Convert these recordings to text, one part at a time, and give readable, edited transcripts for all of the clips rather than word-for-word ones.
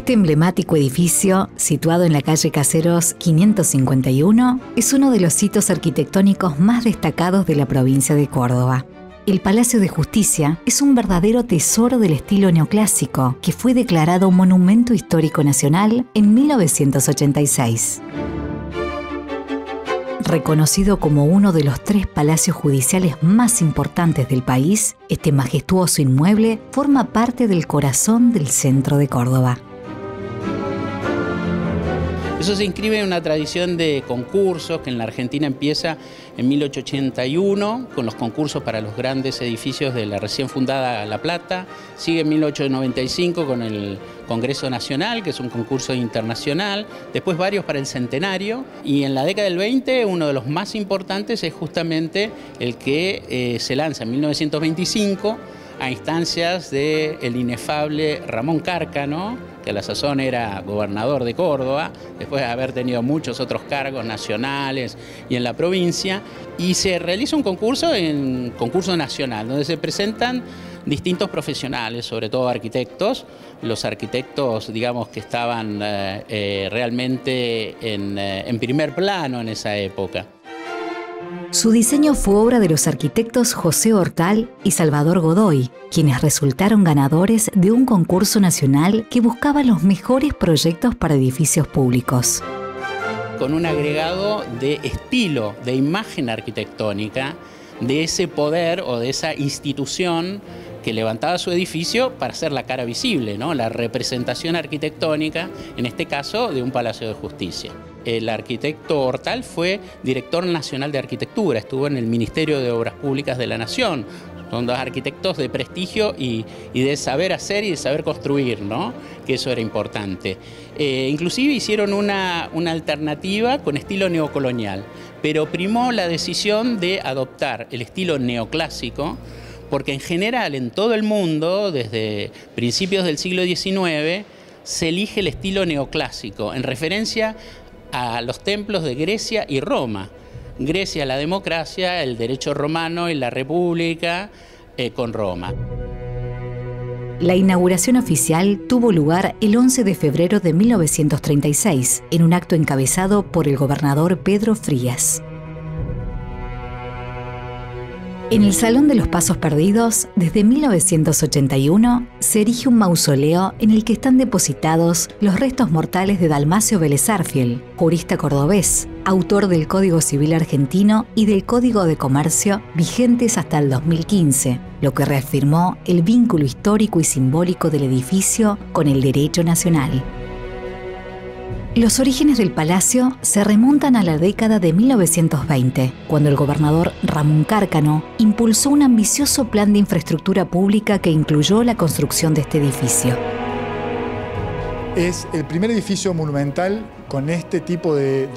Este emblemático edificio, situado en la calle Caseros 551, es uno de los hitos arquitectónicos más destacados de la provincia de Córdoba. El Palacio de Justicia es un verdadero tesoro del estilo neoclásico que fue declarado Monumento Histórico Nacional en 1986. Reconocido como uno de los 3 palacios judiciales más importantes del país, este majestuoso inmueble forma parte del corazón del centro de Córdoba. Eso se inscribe en una tradición de concursos que en la Argentina empieza en 1881 con los concursos para los grandes edificios de la recién fundada La Plata. Sigue en 1895 con el Congreso Nacional, que es un concurso internacional. Después varios para el Centenario. Y en la década del 20 uno de los más importantes es justamente el que se lanza en 1925 a instancias del inefable Ramón Cárcano, que a la sazón era gobernador de Córdoba, después de haber tenido muchos otros cargos nacionales y en la provincia, y se realiza un concurso nacional, donde se presentan distintos profesionales, sobre todo arquitectos, los arquitectos, digamos, que estaban realmente en primer plano en esa época. Su diseño fue obra de los arquitectos José Hortal y Salvador Godoy, quienes resultaron ganadores de un concurso nacional que buscaba los mejores proyectos para edificios públicos. Con un agregado de estilo, de imagen arquitectónica, de ese poder o de esa institución que levantaba su edificio para hacer la cara visible, ¿no? La representación arquitectónica, en este caso, de un Palacio de Justicia. El arquitecto Hortal fue director nacional de arquitectura, estuvo en el Ministerio de Obras Públicas de la Nación. Son 2 arquitectos de prestigio y de saber hacer y de saber construir, ¿no? Que eso era importante. Inclusive hicieron una alternativa con estilo neocolonial, pero primó la decisión de adoptar el estilo neoclásico, porque en general en todo el mundo, desde principios del siglo XIX, se elige el estilo neoclásico en referencia a los templos de Grecia y Roma. Grecia, la democracia, el derecho romano y la república con Roma. La inauguración oficial tuvo lugar el 11 de febrero de 1936, en un acto encabezado por el gobernador Pedro Frías. En el Salón de los Pasos Perdidos, desde 1981, se erige un mausoleo en el que están depositados los restos mortales de Dalmacio Vélez Sarsfield, jurista cordobés, autor del Código Civil argentino y del Código de Comercio vigentes hasta el 2015, lo que reafirmó el vínculo histórico y simbólico del edificio con el derecho nacional. Los orígenes del palacio se remontan a la década de 1920, cuando el gobernador Ramón Cárcano impulsó un ambicioso plan de infraestructura pública que incluyó la construcción de este edificio. Es el primer edificio monumental con este tipo de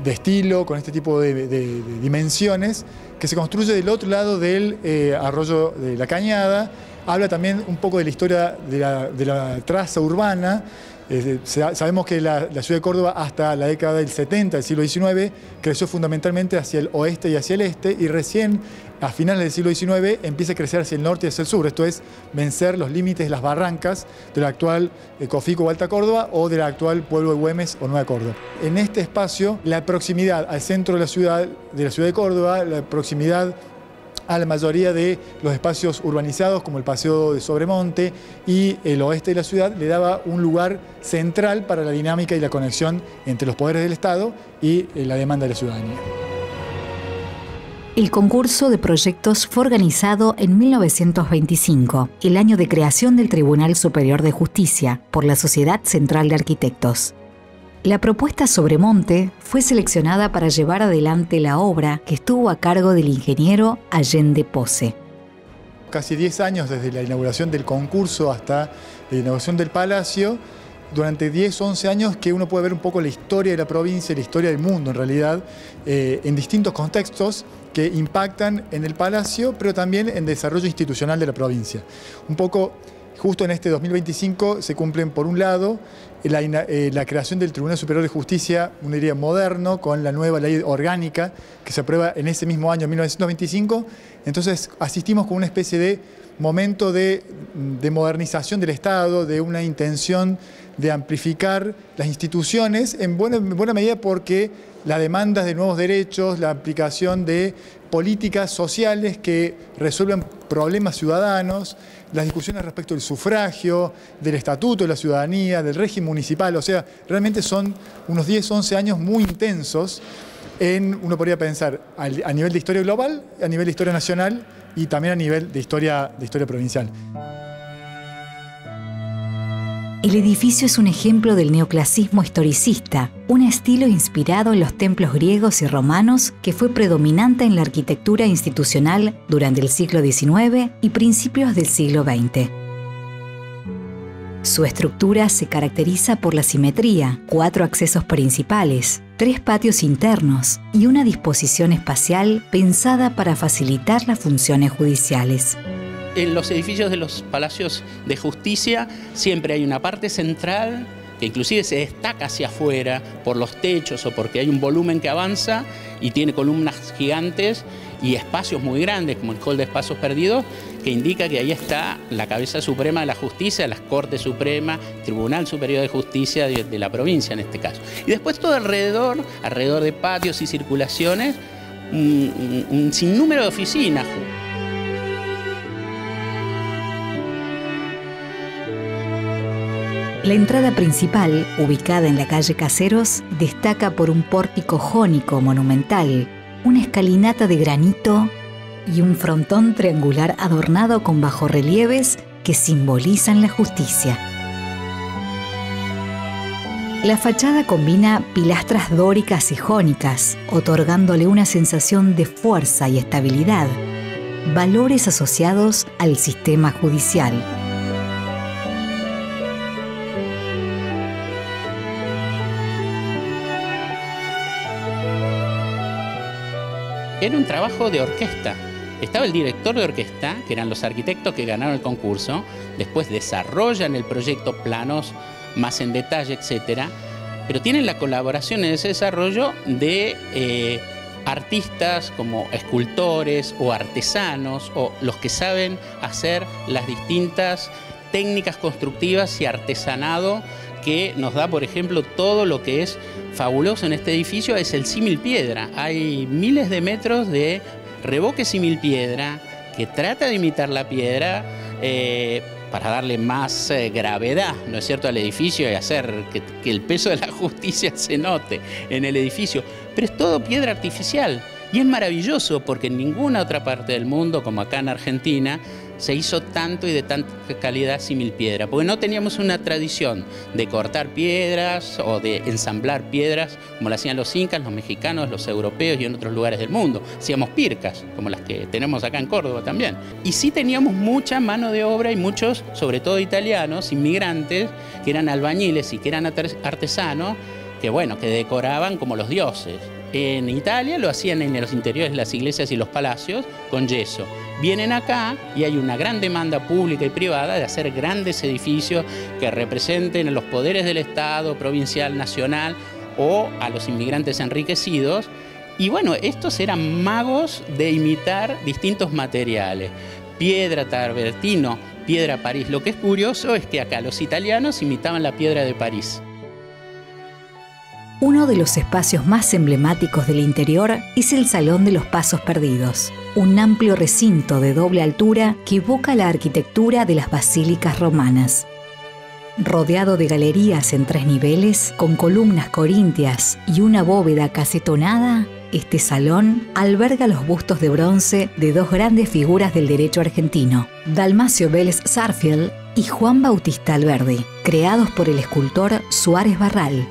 estilo, con este tipo de dimensiones, que se construye del otro lado del arroyo de la Cañada. Habla también un poco de la historia de la traza urbana. Sabemos que la ciudad de Córdoba hasta la década del 70 del siglo XIX creció fundamentalmente hacia el oeste y hacia el este, y recién a finales del siglo XIX empieza a crecer hacia el norte y hacia el sur, esto es vencer los límites, las barrancas de la actual Cofico o Alta Córdoba o del actual pueblo de Güemes o Nueva Córdoba. En este espacio, la proximidad al centro de la ciudad de Córdoba, la proximidad a la mayoría de los espacios urbanizados como el Paseo de Sobremonte y el oeste de la ciudad, le daba un lugar central para la dinámica y la conexión entre los poderes del Estado y la demanda de la ciudadanía. El concurso de proyectos fue organizado en 1925, el año de creación del Tribunal Superior de Justicia, por la Sociedad Central de Arquitectos. La propuesta Sobremonte fue seleccionada para llevar adelante la obra, que estuvo a cargo del ingeniero Allende Pose. Casi 10 años desde la inauguración del concurso hasta la inauguración del Palacio, durante 10, 11 años que uno puede ver un poco la historia de la provincia, la historia del mundo en realidad, en distintos contextos que impactan en el Palacio, pero también en el desarrollo institucional de la provincia. Un poco Justo en este 2025 se cumplen, por un lado, la creación del Tribunal Superior de Justicia, una idea moderno, con la nueva ley orgánica que se aprueba en ese mismo año, 1925. Entonces asistimos con una especie de momento de modernización del Estado, de una intención de amplificar las instituciones, en buena medida porque las demandas de nuevos derechos, la aplicación de políticas sociales que resuelvan problemas ciudadanos, las discusiones respecto del sufragio, del estatuto de la ciudadanía, del régimen municipal. O sea, realmente son unos 10, 11 años muy intensos uno podría pensar, a nivel de historia global, a nivel de historia nacional y también a nivel de historia provincial. El edificio es un ejemplo del neoclasismo historicista, un estilo inspirado en los templos griegos y romanos que fue predominante en la arquitectura institucional durante el siglo XIX y principios del siglo XX. Su estructura se caracteriza por la simetría, 4 accesos principales, 3 patios internos y una disposición espacial pensada para facilitar las funciones judiciales. En los edificios de los palacios de justicia siempre hay una parte central que inclusive se destaca hacia afuera por los techos o porque hay un volumen que avanza y tiene columnas gigantes y espacios muy grandes, como el hall de espacios perdidos, que indica que ahí está la cabeza suprema de la justicia, la Corte Suprema, Tribunal Superior de Justicia de la provincia en este caso. Y después todo alrededor de patios y circulaciones, un sinnúmero de oficinas. La entrada principal, ubicada en la calle Caseros, destaca por un pórtico jónico monumental, una escalinata de granito y un frontón triangular adornado con bajorrelieves que simbolizan la justicia. La fachada combina pilastras dóricas y jónicas, otorgándole una sensación de fuerza y estabilidad, valores asociados al sistema judicial. Era un trabajo de orquesta. Estaba el director de orquesta, que eran los arquitectos que ganaron el concurso, después desarrollan el proyecto, planos más en detalle, etcétera, pero tienen la colaboración en ese desarrollo de artistas como escultores o artesanos o los que saben hacer las distintas técnicas constructivas y artesanado que nos da, por ejemplo, todo lo que es fabuloso en este edificio es el símil piedra. Hay miles de metros de revoque símil piedra que trata de imitar la piedra para darle más gravedad, ¿no es cierto?, al edificio y hacer que el peso de la justicia se note en el edificio. Pero es todo piedra artificial y es maravilloso porque en ninguna otra parte del mundo, como acá en Argentina, se hizo tanto y de tanta calidad símil piedra, porque no teníamos una tradición de cortar piedras o de ensamblar piedras como lo hacían los incas, los mexicanos, los europeos y en otros lugares del mundo. Hacíamos pircas, como las que tenemos acá en Córdoba también. Y sí teníamos mucha mano de obra y muchos, sobre todo italianos, inmigrantes, que eran albañiles y que eran artesanos, que bueno, que decoraban como los dioses. En Italia lo hacían en los interiores de las iglesias y los palacios con yeso. Vienen acá y hay una gran demanda pública y privada de hacer grandes edificios que representen a los poderes del Estado, provincial, nacional o a los inmigrantes enriquecidos. Y bueno, estos eran magos de imitar distintos materiales. Piedra travertino, piedra París. Lo que es curioso es que acá los italianos imitaban la piedra de París. Uno de los espacios más emblemáticos del interior es el Salón de los Pasos Perdidos, un amplio recinto de doble altura que evoca la arquitectura de las basílicas romanas. Rodeado de galerías en 3 niveles, con columnas corintias y una bóveda casetonada, este salón alberga los bustos de bronce de 2 grandes figuras del derecho argentino, Dalmacio Vélez Sarsfield y Juan Bautista Alberdi, creados por el escultor Suárez Barral.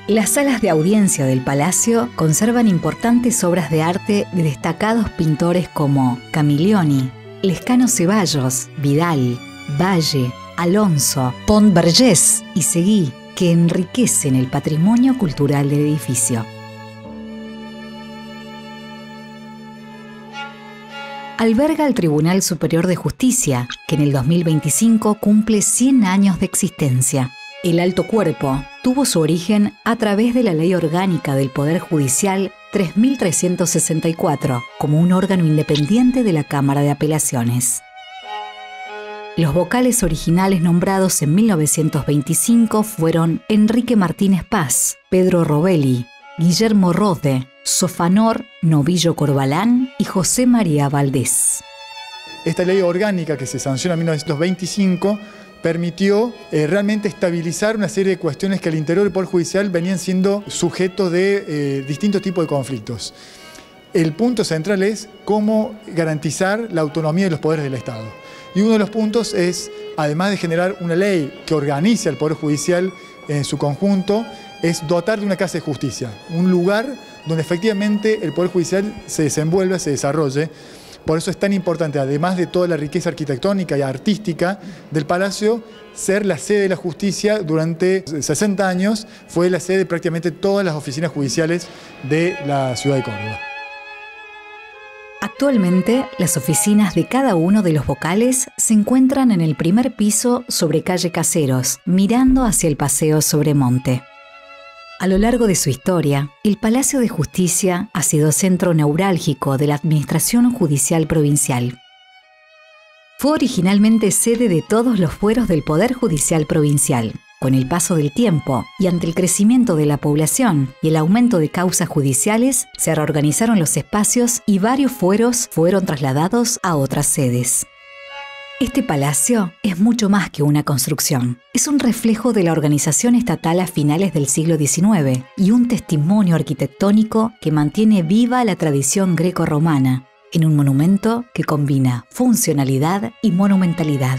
Las salas de audiencia del palacio conservan importantes obras de arte de destacados pintores como Camilioni, Lescano Ceballos, Vidal, Valle, Alonso, Pont Vergés y Seguí, que enriquecen el patrimonio cultural del edificio. alberga el Tribunal Superior de Justicia, que en el 2025 cumple 100 años de existencia. El Alto Cuerpo tuvo su origen a través de la Ley Orgánica del Poder Judicial 3364, como un órgano independiente de la Cámara de Apelaciones. Los vocales originales nombrados en 1925 fueron Enrique Martínez Paz, Pedro Robelli, Guillermo Rode, Sofanor Novillo Corbalán y José María Valdés. Esta ley orgánica que se sanciona en 1925 permitió realmente estabilizar una serie de cuestiones que al interior del Poder Judicial venían siendo sujetos de distintos tipos de conflictos. El punto central es cómo garantizar la autonomía de los poderes del Estado. Y uno de los puntos es, además de generar una ley que organice al Poder Judicial en su conjunto, es dotar de una casa de justicia, un lugar donde efectivamente el Poder Judicial se desenvuelva, se desarrolle. Por eso es tan importante, además de toda la riqueza arquitectónica y artística del Palacio, ser la sede de la justicia. Durante 60 años fue la sede de prácticamente todas las oficinas judiciales de la ciudad de Córdoba. Actualmente, las oficinas de cada uno de los vocales se encuentran en el primer piso sobre calle Caseros, mirando hacia el Paseo Sobremonte. A lo largo de su historia, el Palacio de Justicia ha sido centro neurálgico de la Administración Judicial Provincial. Fue originalmente sede de todos los fueros del Poder Judicial Provincial. Con el paso del tiempo y ante el crecimiento de la población y el aumento de causas judiciales, se reorganizaron los espacios y varios fueros fueron trasladados a otras sedes. Este palacio es mucho más que una construcción. Es un reflejo de la organización estatal a finales del siglo XIX y un testimonio arquitectónico que mantiene viva la tradición greco-romana en un monumento que combina funcionalidad y monumentalidad.